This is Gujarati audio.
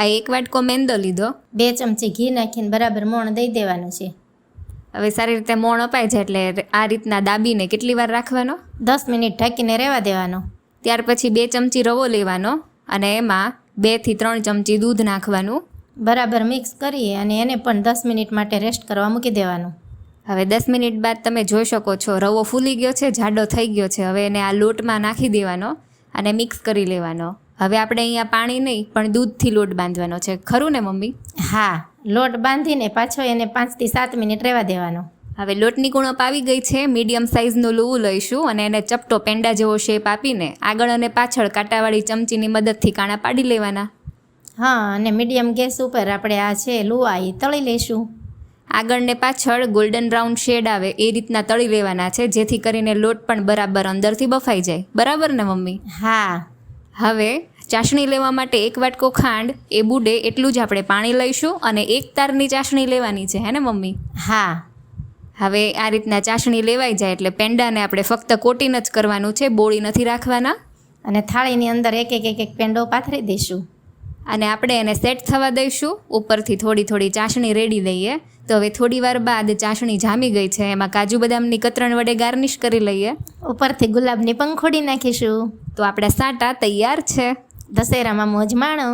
આ એક વાટકો મેંદો લીધો, 2 ચમચી ઘી નાખીને બરાબર મોણ દઈ દેવાનું છે. હવે સારી રીતે મોણ અપાય છે એટલે આ રીતના દાબીને કેટલી વાર રાખવાનો? 10 મિનિટ ઢાંકીને રહેવા દેવાનો. ત્યાર પછી 2 ચમચી રવો લેવાનો અને એમાં 2 થી 3 ચમચી દૂધ નાખવાનું. બરાબર મિક્સ કરી અને એને પણ 10 મિનિટ માટે રેસ્ટ કરવા મૂકી દેવાનું. હવે 10 મિનિટ બાદ તમે જોઈ શકો છો રવો ફૂલી ગયો છે, જાડો થઈ ગયો છે. હવે એને આ લોટમાં નાખી દેવાનો અને મિક્સ કરી લેવાનો. હવે આપણે અહીંયા પાણી નહીં પણ દૂધથી લોટ બાંધવાનો છે, ખરું ને મમ્મી? હા, લોટ બાંધીને પાછો એને 5 થી 7 મિનિટ રહેવા દેવાનો. હવે લોટની કુણપ આવી ગઈ છે. મીડિયમ સાઇઝનું લુવું લઈશું અને એને ચપટો પેંડા જેવો શેપ આપીને આગળ અને પાછળ કાંટાવાળી ચમચીની મદદથી કાણા પાડી લેવાના. હા, અને મીડિયમ ગેસ ઉપર આપણે આ છે લુવા એ તળી લઈશું. આગળ ને પાછળ ગોલ્ડન બ્રાઉન શેડ આવે એ રીતના તળી લેવાના છે, જેથી કરીને લોટ પણ બરાબર અંદરથી બફાઈ જાય. બરાબર ને મમ્મી? હા. હવે ચાસણી લેવા માટે 1 વાટકો ખાંડ એ બુડે એટલું જ આપણે પાણી લઈશું અને 1 તારની ચાસણી લેવાની છે, હે ને મમ્મી? હા. હવે આ રીતના ચાસણી લેવાઈ જાય એટલે પેંડાને આપણે ફક્ત કોટીને જ કરવાનું છે, બોળી નથી રાખવાના. અને થાળીની અંદર એક પેંડો પાથરી દઈશું અને આપણે એને સેટ થવા દઈશું. ઉપરથી થોડી ચાસણી રેડી દઈએ. તો હવે થોડી વાર બાદ ચાસણી જામી ગઈ છે, એમાં કાજુ બદામની કતરણ વડે ગાર્નિશ કરી લઈએ. ઉપરથી ગુલાબની પંખોડી નાખીશું. તો આપણા સાટા તૈયાર છે. દશેરામાં મોજ માણો.